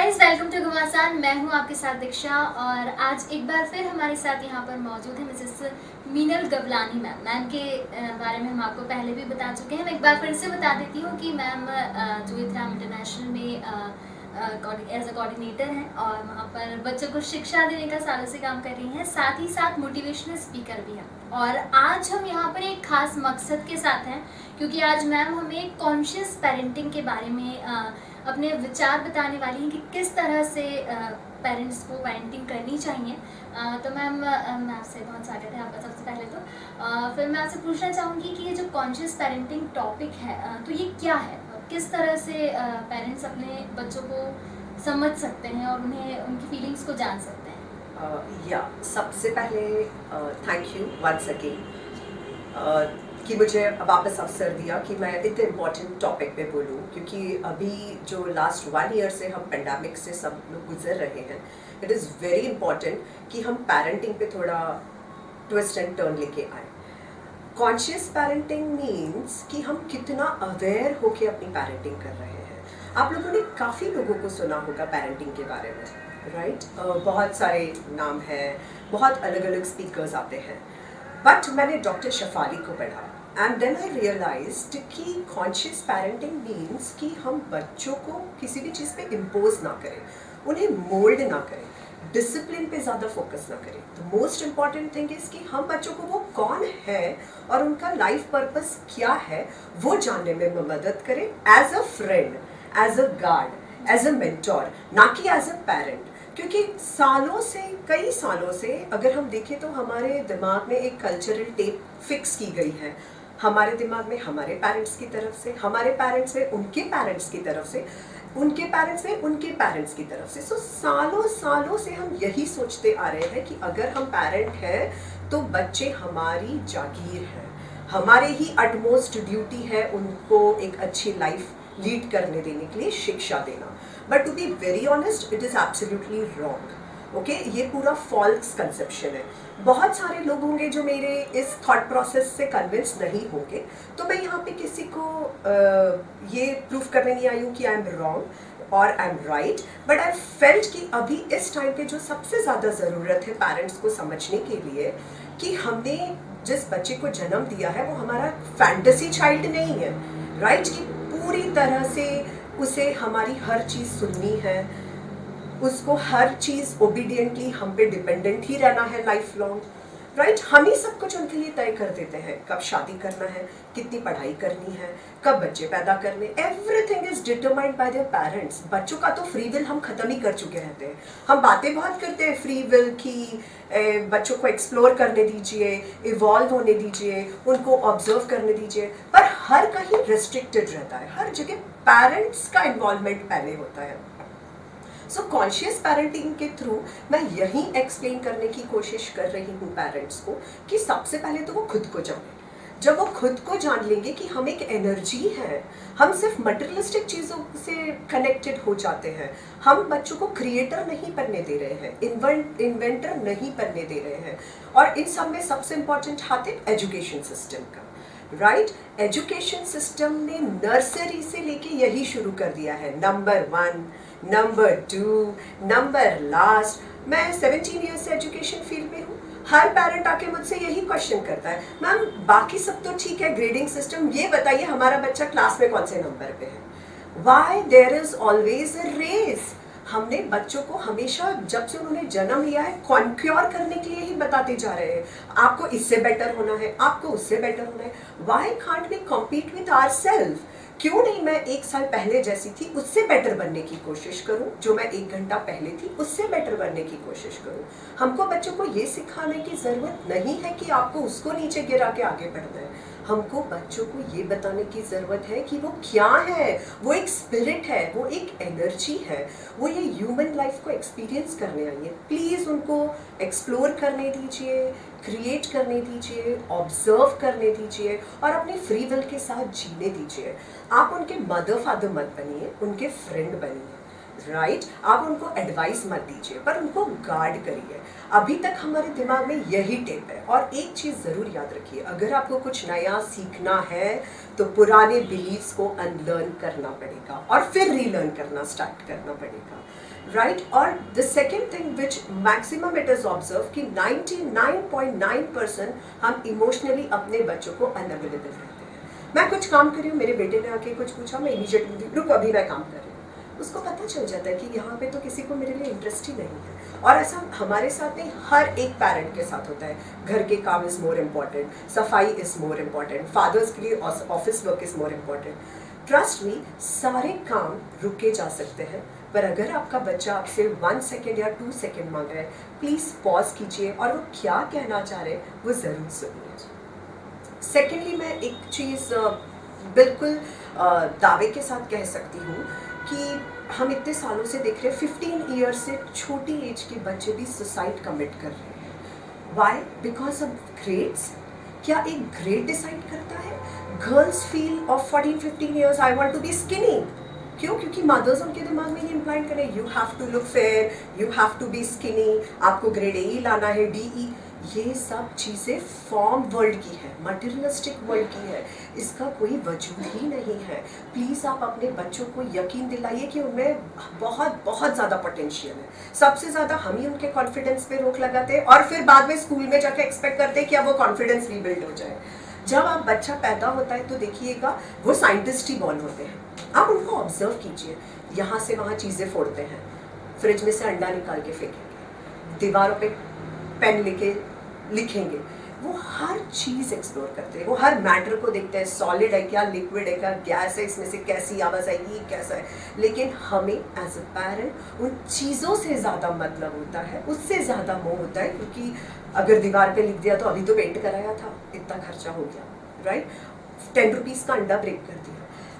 Guys welcome to घमासान। मैं हूं आपके साथ दीक्षा और आज एक बार फिर हमारे साथ यहाँ पर मौजूद है मिसेस मीनल गवलानी मैम। मैम के बारे में हम आपको पहले भी बता चुके हैं। मैं एक बार फिर से बता देती हूँ कि मैम जुएथराम इंटरनेशनल में एज अ कोऑर्डिनेटर हैं और वहाँ पर बच्चों को शिक्षा देने का सालों से काम कर रही हैं। साथ ही साथ मोटिवेशनल स्पीकर भी हैं। और आज हम यहाँ पर एक खास मकसद के साथ हैं क्योंकि आज मैम हमें कॉन्शियस पेरेंटिंग के बारे में अपने विचार बताने वाली हैं कि किस तरह से पेरेंट्स को पेरेंटिंग करनी चाहिए। तो मैम मैं आपसे बहुत स्वागत है आपका सबसे पहले। तो फिर मैं आपसे पूछना चाहूँगी कि ये जो कॉन्शियस पेरेंटिंग टॉपिक है तो ये क्या है, किस तरह से पेरेंट्स अपने बच्चों को समझ सकते हैं और उन्हें उनकी फीलिंग्स को जान सकते हैं। सबसे पहले थैंक यू वंस अगेन कि मुझे वापस अवसर दिया कि मैं इतने इम्पोर्टेंट टॉपिक पे बोलूँ, क्योंकि अभी जो लास्ट 1 ईयर से हम पेंडेमिक से सब लोग गुजर रहे हैं, इट इज़ वेरी इम्पॉर्टेंट कि हम पेरेंटिंग पे थोड़ा ट्विस्ट एंड टर्न लेके आए। कॉन्शियस पेरेंटिंग मीन्स कि हम कितना अवेयर होके अपनी पेरेंटिंग कर रहे हैं। आप लोगों ने काफ़ी लोगों को सुना होगा पेरेंटिंग के बारे में, राइट? बहुत सारे नाम हैं, बहुत अलग अलग स्पीकर्स आते हैं, बट मैंने डॉक्टर शफाली को पढ़ा एंड देन आई रियलाइज्ड कि कॉन्शियस पेरेंटिंग मीन्स कि हम बच्चों को किसी भी चीज़ पे इम्पोज ना करें, उन्हें मोल्ड ना करें, डिसिप्लिन पे ज़्यादा फोकस ना करें। The most important thing is कि हम बच्चों को वो कौन है और उनका लाइफ पर्पस क्या है वो जानने में मदद करें, as a friend, as a guard, as a mentor, ना कि एज अ पेरेंट। क्योंकि सालों से, कई सालों से अगर हम देखें तो हमारे दिमाग में एक कल्चरल टेप फिक्स की गई है। हमारे दिमाग में हमारे पेरेंट्स की तरफ से, हमारे पेरेंट्स में उनके पेरेंट्स की तरफ से, उनके पेरेंट्स में उनके पेरेंट्स की तरफ से। सो सालों सालों से हम यही सोचते आ रहे हैं कि अगर हम पेरेंट हैं तो बच्चे हमारी जागीर हैं, हमारे ही अटमोस्ट ड्यूटी है उनको एक अच्छी लाइफ लीड करने देने के लिए शिक्षा देना। But to be very honest, it is absolutely wrong. Okay, ये पूरा फॉल्स कंसेप्शन है। बहुत सारे लोग होंगे जो मेरे इस थॉट प्रोसेस से कन्विंस नहीं होंगे, तो मैं यहाँ पे किसी को ये प्रूफ करने नहीं आई हूँ कि आई एम रॉन्ग और I am right, but I felt कि अभी इस टाइम पे जो सबसे ज़्यादा ज़रूरत है पेरेंट्स को समझने के लिए कि हमने जिस बच्चे को जन्म दिया है वो हमारा फैंटेसी चाइल्ड नहीं है, राइट? कि पूरी तरह से उसे हमारी हर चीज़ सुननी है, उसको हर चीज़ ओबीडियंटली हम पे डिपेंडेंट ही रहना है लाइफ लॉन्ग, राइट? हम ही सब कुछ उनके लिए तय कर देते हैं, कब शादी करना है, कितनी पढ़ाई करनी है, कब बच्चे पैदा करने, everything is determined by their parents. बच्चों का तो फ्री विल हम खत्म ही कर चुके रहते हैं। हम बातें बहुत करते हैं फ्री विल की, बच्चों को एक्सप्लोर करने दीजिए, इवॉल्व होने दीजिए, उनको ऑब्जर्व करने दीजिए, पर हर कहीं रेस्ट्रिक्टेड रहता है, हर जगह पेरेंट्स का इन्वॉल्वमेंट पहले होता है। सो कॉन्शियस पेरेंटिंग के थ्रू मैं यही एक्सप्लेन करने की कोशिश कर रही हूँ पेरेंट्स को कि सबसे पहले तो वो खुद को जाने। जब वो खुद को जान लेंगे कि हम एक एनर्जी है, हम सिर्फ मटेरियलिस्टिक चीज़ों से कनेक्टेड हो जाते हैं, हम बच्चों को क्रिएटर नहीं बनने दे रहे हैं, इन्वेंटर नहीं बनने दे रहे हैं। और इन सब में सबसे इम्पॉर्टेंट हाथ है एजुकेशन सिस्टम का, राइट? एजुकेशन सिस्टम ने नर्सरी से लेके यही शुरू कर दिया है, नंबर 1, नंबर 2, नंबर लास्ट। मैं 17 ईयर्स से एजुकेशन फील्ड में हूँ। हर पेरेंट आके मुझसे यही क्वेश्चन करता है, मैम बाकी सब तो ठीक है, ग्रेडिंग सिस्टम, ये बताइए हमारा बच्चा क्लास में कौन से नंबर पे है? Why there is always a race. हमने बच्चों को हमेशा जब से उन्होंने जन्म लिया है कॉन्क्योर करने के लिए ही बताते जा रहे हैं, आपको इससे बेटर होना है, आपको उससे बेटर होना है। Why can't we compete with ourselves? क्यों नहीं मैं 1 साल पहले जैसी थी उससे बेटर बनने की कोशिश करूं, जो मैं 1 घंटा पहले थी उससे बेटर बनने की कोशिश करूं। हमको बच्चों को ये सिखाने की जरूरत नहीं है कि आपको उसको नीचे गिरा के आगे बढ़ना है। हमको बच्चों को ये बताने की ज़रूरत है कि वो क्या है, वो एक स्पिरिट है, वो एक एनर्जी है, वो ये ह्यूमन लाइफ को एक्सपीरियंस करने आई है। प्लीज़ उनको एक्सप्लोर करने दीजिए, क्रिएट करने दीजिए, ऑब्जर्व करने दीजिए और अपने फ्री विल के साथ जीने दीजिए। आप उनके मदर फादर मत बनिए, उनके फ्रेंड बनिए, राइट आप उनको एडवाइस मत दीजिए पर उनको गार्ड करिए। अभी तक हमारे दिमाग में यही टेप है। और एक चीज़ ज़रूर याद रखिए, अगर आपको कुछ नया सीखना है तो पुराने बिलीव्स को अनलर्न करना पड़ेगा और फिर रीलर्न करना स्टार्ट करना पड़ेगा, राइट। और the second thing which maximum it is observe कि 99.9% हम इमोशनली अपने बच्चों को अनअवेलेबल रहते हैं। मैं कुछ काम कर रही हूँ, मेरे बेटे ने आके कुछ पूछा, मैं इमीडिएटली रुक अभी मैं काम कर रही हूँ। उसको पता चल जाता है कि यहाँ पे तो किसी को मेरे लिए इंटरेस्ट ही नहीं है। और ऐसा हमारे साथ नहीं, हर एक पेरेंट के साथ होता है। घर के काम इज़ मोर इम्पॉर्टेंट, सफाई इज़ मोर इम्पॉर्टेंट, फादर्स के लिए office work is more important. Trust me, सारे काम रुके जा सकते हैं, पर अगर आपका बच्चा आपसे 1 सेकेंड या 2 सेकेंड मांग रहा है, प्लीज़ पॉज कीजिए और वो क्या कहना चाह रहे हैं वो ज़रूर सुनिए। सेकेंडली मैं एक चीज़ बिल्कुल दावे के साथ कह सकती हूँ कि हम इतने सालों से देख रहे हैं 15 ईयर्स से छोटी एज के बच्चे भी सुसाइड कमिट कर रहे हैं। वाई? Because of grades. क्या एक ग्रेड डिसाइड करता है? Girls feel of 14-15 years I want to be skinny. क्यों? क्योंकि मदर्स उनके दिमाग में ये इम्प्लाइंट करें you have to look fair, you have to be skinny, आपको ग्रेड ए लाना है, DE। ये सब चीज़ें फॉर्म वर्ल्ड की है, मटेरियलिस्टिक वर्ल्ड की है, इसका कोई वजूद ही नहीं है। प्लीज़ आप अपने बच्चों को यकीन दिलाइए कि उनमें बहुत बहुत ज़्यादा पोटेंशियल है। सबसे ज़्यादा हम ही उनके कॉन्फिडेंस पे रोक लगाते हैं और फिर बाद में स्कूल में जाके एक्सपेक्ट करते हैं कि अब वो कॉन्फिडेंस रीबिल्ड हो जाए। जब आप बच्चा पैदा होता है तो देखिएगा वो साइंटिस्ट ही बॉर्न होते हैं। आप उनको ऑब्जर्व कीजिए, यहाँ से वहाँ चीज़ें फोड़ते हैं, फ्रिज में से अंडा निकाल के फेंकेंगे, दीवारों पे पेन लेके लिखेंगे, वो हर चीज़ एक्सप्लोर करते हैं, वो हर मैटर को देखते हैं, सॉलिड है क्या, लिक्विड है क्या, गैस है, इसमें से कैसी आवाज़ आएगी, कैसा है। लेकिन हमें एज अ पेरेंट उन चीज़ों से ज़्यादा मतलब होता है, उससे ज़्यादा मोह होता है, क्योंकि अगर दीवार पे लिख दिया तो अभी तो पेंट कराया था, इतना खर्चा हो गया, राइट। 10 रुपीज़ का अंडा ब्रेक कर दिया।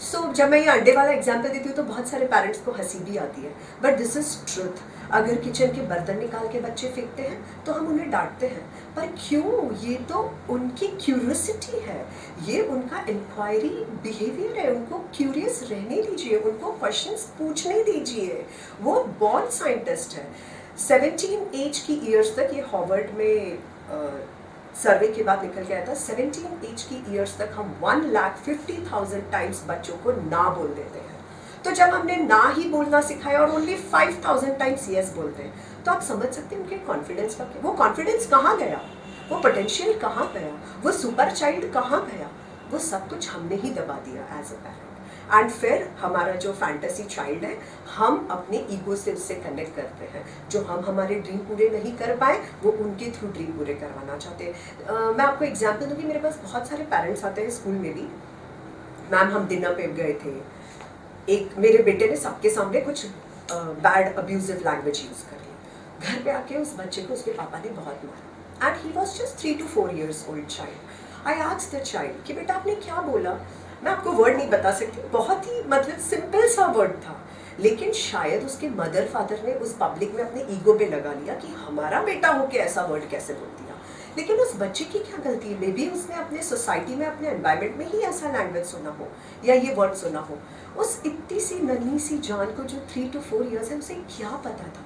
सो जब मैं ये अंडे वाला एग्जाम्पल देती हूँ तो बहुत सारे पेरेंट्स को हंसी भी आती है, बट दिस इज़ ट्रुथ। अगर किचन के बर्तन निकाल के बच्चे फेंकते हैं तो हम उन्हें डांटते हैं, पर क्यों? ये तो उनकी क्यूरियोसिटी है, ये उनका इंक्वायरी बिहेवियर है, उनको क्यूरियस रहने दीजिए, उनको क्वेश्चंस पूछने दीजिए। वो बॉर्न साइंटिस्ट है। 17 एज की ईयर्स तक, ये हार्वर्ड में सर्वे के बाद निकल के आया था, 17 एज की ईयर्स तक हम 1,50,000 टाइम्स बच्चों को ना बोल देते हैं। तो जब हमने ना ही बोलना सिखाया और ओनली 5,000 टाइम्स यस बोलते हैं, तो आप समझ सकते हैं उनके कॉन्फिडेंस का। वो कॉन्फिडेंस कहाँ गया, वो पोटेंशियल कहाँ गया, वो सुपर चाइल्ड कहाँ गया? वो सब कुछ हमने ही दबा दिया एज अ पेरेंट। एंड फिर हमारा जो फैंटेसी चाइल्ड है, हम अपने ईगो से उससे कनेक्ट करते हैं। जो हम हमारे ड्रीम पूरे नहीं कर पाए वो उनके थ्रू ड्रीम पूरे करवाना चाहते हैं। मैं आपको एग्जांपल दूंगी, मेरे पास बहुत सारे पेरेंट्स आते हैं स्कूल में भी। मैम हम डिनर पे गए थे, एक मेरे बेटे ने सबके सामने कुछ बैड अब्यूजिव लैंग्वेज यूज़ कर ली। घर पे आके उस बच्चे को उसके पापा ने बहुत मारा, and he was just 3 to 4 years old child. I asked the child कि बेटा आपने क्या बोला? मैं आपको वर्ड नहीं बता सकती, बहुत ही मतलब सिंपल सा वर्ड था, लेकिन शायद उसके मदर फादर ने उस पब्लिक में अपने ईगो पे लगा लिया कि हमारा बेटा होके ऐसा वर्ड कैसे बोल दिया। लेकिन उस बच्चे की क्या गलती है? मे बी उसने अपने सोसाइटी में, अपने एनवायरनमेंट में ही ऐसा लैंग्वेज सुना हो या ये वर्ड सुना हो। उस इतनी सी नन्ही सी जान को जो 3 to 4 years है, उसे क्या पता था?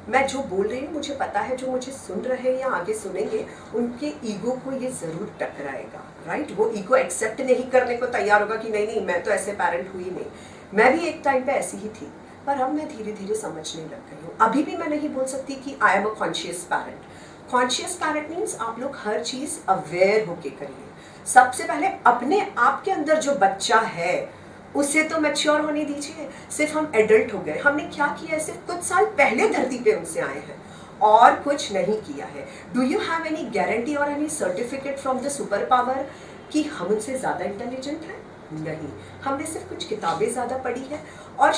मैं जो बोल रही हूँ मुझे पता है, जो मुझे सुन रहे हैं या आगे सुनेंगे उनके ईगो को ये ज़रूर टकराएगा, राइट। वो ईगो एक्सेप्ट नहीं करने को तैयार होगा कि नहीं मैं तो ऐसे पेरेंट हुई नहीं, मैं भी एक टाइम पे ऐसी ही थी, पर अब मैं धीरे धीरे समझने लग गई हूँ। अभी भी मैं नहीं बोल सकती कि I am a conscious parent. Conscious parent means आप लोग हर चीज़ अवेयर होके करिए। सबसे पहले अपने आप के अंदर जो बच्चा है उसे तो मैच्योर होने दीजिए। सिर्फ हम एडल्ट हो गए, हमने क्या किया है? सिर्फ कुछ साल पहले धरती पे उनसे आए हैं और कुछ नहीं किया है। Do you have any guarantee और any certificate from the super power कि हम उनसे ज़्यादा इंटेलिजेंट हैं? नहीं, हमने सिर्फ कुछ किताबें ज़्यादा पढ़ी है और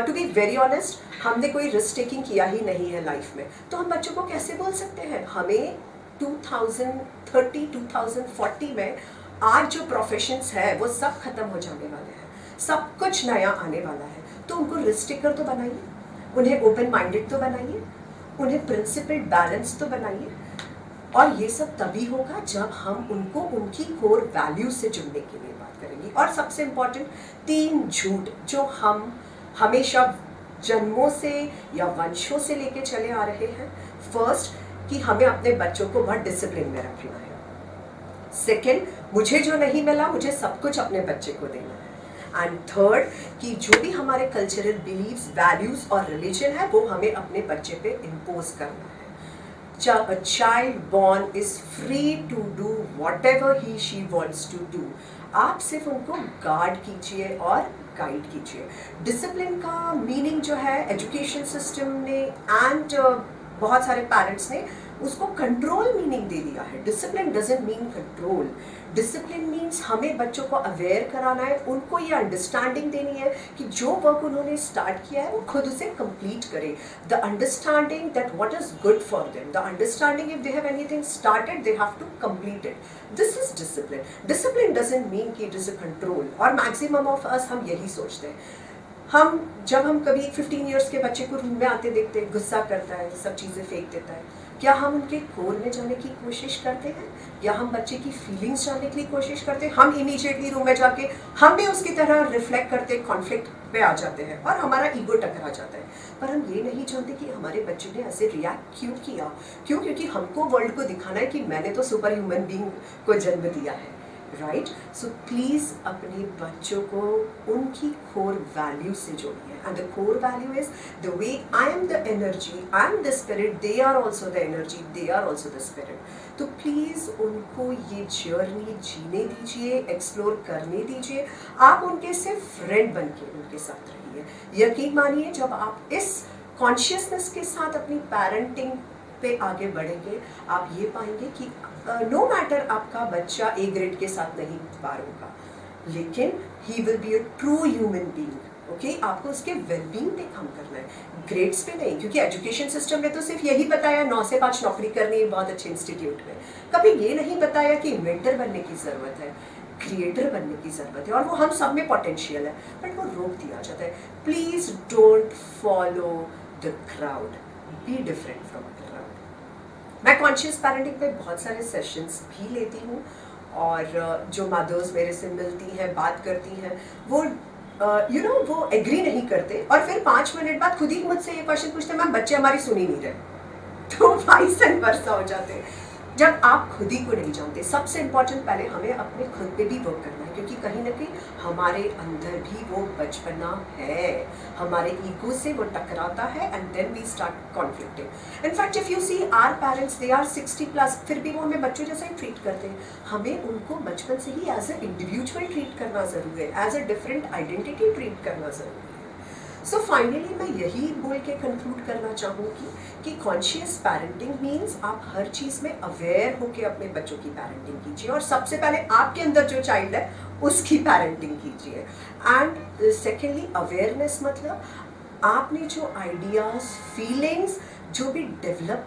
टू बी वेरी ऑनेस्ट हमने कोई रिस्क टेकिंग किया ही नहीं है लाइफ में। तो हम बच्चों को कैसे बोल सकते हैं? हमें 2030 2040 में आज जो प्रोफेशंस है वो सब खत्म हो जाने वाले हैं, सब कुछ नया आने वाला है। तो उनको रिस्क टेकर तो बनाइए, उन्हें ओपन माइंडेड तो बनाइए, उन्हें प्रिंसिपल्ड बैलेंस तो बनाइए। और ये सब तभी होगा जब हम उनको उनकी कोर वैल्यू से जुड़ने के लिए बात करेंगे। और सबसे इम्पॉर्टेंट 3 झूठ जो हम हमेशा जन्मों से या वंशों से लेके चले आ रहे हैं। फर्स्ट, कि हमें अपने बच्चों को बहुत डिसिप्लिन में रखना है। सेकेंड, मुझे जो नहीं मिला मुझे सब कुछ अपने बच्चे को देना है। एंड थर्ड, कि जो भी हमारे कल्चरल बिलीव्स, वैल्यूज और रिलीजन है वो हमें अपने बच्चे पे इम्पोज करना है। A child born is free to do whatever he she wants to do. आप सिर्फ उनको गार्ड कीजिए और गाइड कीजिए। डिसिप्लिन का मीनिंग जो है एजुकेशन सिस्टम ने एंड बहुत सारे पेरेंट्स ने उसको कंट्रोल मीनिंग दे दिया है। Discipline doesn't mean control. Discipline means हमें बच्चों को अवेयर कराना है, उनको ये अंडरस्टैंडिंग देनी है कि जो वर्क उन्होंने स्टार्ट किया है वो खुद उसे कंप्लीट करें। The understanding that what is good for them, the understanding if they have anything started they have to complete it. This is discipline. Discipline doesn't mean कि इट इज अ कंट्रोल। और maximum of us हम यही सोचते हैं। जब हम कभी 15 years के बच्चे को रूम में आते देखते हैं, गुस्सा करता है, सब चीज़ें फेंक देता है, क्या हम उनके कोर में जाने की कोशिश करते हैं या हम बच्चे की फीलिंग्स जानने की कोशिश करते हैं? हम इमीडिएटली रूम में जाके हम भी उसकी तरह रिफ्लेक्ट करते, कॉन्फ्लिक्ट पे आ जाते हैं और हमारा ईगो टकरा जाता है। पर हम ये नहीं जानते कि हमारे बच्चे ने ऐसे रिएक्ट क्यों किया। क्योंकि हमको वर्ल्ड को दिखाना है कि मैंने तो सुपर ह्यूमन बीइंग को जन्म दिया है, राइट? सो प्लीज़ अपने बच्चों को उनकी कोर वैल्यू से जोड़िए। And the core value is the way I am the energy, I am the spirit, they are also the energy, they are also the spirit. तो प्लीज़ उनको ये journey जीने दीजिए, एक्सप्लोर करने दीजिए। आप उनके सिर्फ फ्रेंड बन के उनके साथ रहिए। यकीन मानिए, जब आप इस कॉन्शियसनेस के साथ अपनी पेरेंटिंग पे आगे बढ़ेंगे, आप ये पाएंगे कि नो मैटर आपका बच्चा ए ग्रेड के साथ नहीं पार होगा, लेकिन he will be a true human being. Okay, आपको उसके वेलबींग पे काम करना है, ग्रेड्स पे नहीं। क्योंकि एजुकेशन सिस्टम ने तो सिर्फ यही बताया 9 से 5 नौकरी करनी है बहुत अच्छे इंस्टीट्यूट में। कभी ये नहीं बताया कि इन्वेंटर बनने की ज़रूरत है, क्रिएटर बनने की ज़रूरत है, और वो हम सब में पोटेंशियल है, बट वो रोक दिया जाता है। Please don't follow the crowd, be different from the crowd. मैं कॉन्शियस पेरेंटिंग पे बहुत सारे सेशंस भी लेती हूँ, और जो मदर्स मेरे से मिलती हैं, बात करती हैं, वो वो एग्री नहीं करते और फिर 5 मिनट बाद खुद ही मुझसे ये क्वेश्चन पूछते हैं, मैम बच्चे हमारी सुन ही नहीं रहे। तो भाई सन वर्षा हो जाते हैं जब आप खुद ही को नहीं जानते। सबसे इम्पोर्टेंट पहले हमें अपने खुद पे भी वर्क करना है, क्योंकि कहीं ना कहीं हमारे अंदर भी वो बचपना है, हमारे ईगो से वो टकराता है, and then we start conflicting. In fact if you see our parents, they are 60+, फिर भी वो हमें बच्चों जैसा ही ट्रीट करते हैं। हमें उनको बचपन से ही एज ए इंडिविजुअल ट्रीट करना ज़रूरी है, as a different identity treat करना ज़रूरी है। सो फाइनली मैं यही बोल के कंक्लूड करना चाहूँगी कि कॉन्शियस पेरेंटिंग मीन्स आप हर चीज़ में अवेयर होकर अपने बच्चों की पेरेंटिंग कीजिए, और सबसे पहले आपके अंदर जो चाइल्ड है उसकी पेरेंटिंग कीजिए। एंड सेकेंडली, अवेयरनेस मतलब आपने जो आइडियाज़, फीलिंग्स जो भी डेवलप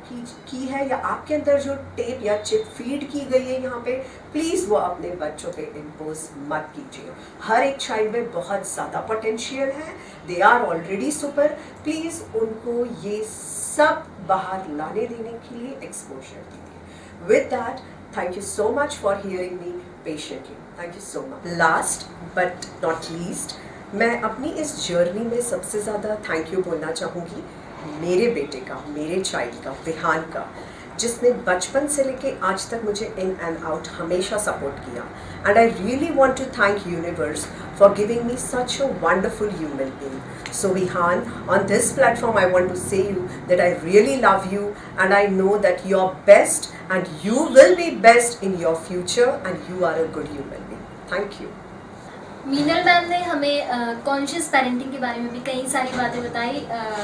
की है, या आपके अंदर जो टेप या चिप फीड की गई है यहाँ पे, प्लीज़ वो अपने बच्चों पे इम्पोज मत कीजिए। हर एक चाइल्ड में बहुत ज़्यादा पोटेंशियल है, they are already super. Please उनको ये सब बाहर लाने देने के लिए एक्सपोजर दीजिए। With that, thank you so much for hearing me patiently. Thank you so much. Last but not least, मैं अपनी इस जर्नी में सबसे ज़्यादा थैंक यू बोलना चाहूँगी मेरे बेटे का, मेरे चाइल्ड का, विहान का, जिसने बचपन से लेके आज तक मुझे इन एंड आउट हमेशा सपोर्ट किया। And I really want to thank universe for giving me such a wonderful human being. So Vihaan, on this platform I want to say you that I really love you, and I know that you're best and you will be best in your future, and you are a good human being. Thank you. Meenal ma'am ने हमें conscious parenting के बारे में भी कई सारी बातें बताई।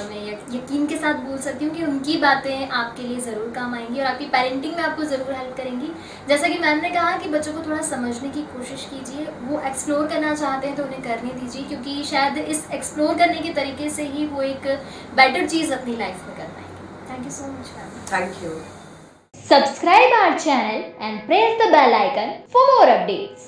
मैं यकीन के साथ बोल सकती हूँ कि उनकी बातें आपके लिए ज़रूर काम आएंगी और आपकी पेरेंटिंग में आपको ज़रूर हेल्प करेंगी। जैसा कि मैम ने कहा कि बच्चों को थोड़ा समझने की कोशिश कीजिए, वो एक्सप्लोर करना चाहते हैं तो उन्हें करने दीजिए, क्योंकि शायद इस एक्सप्लोर करने के तरीके से ही वो एक बेटर चीज़ अपनी लाइफ में कर पाएंगे। Thank you so much ma'am. Thank you. Subscribe our channel and press the bell icon for more updates.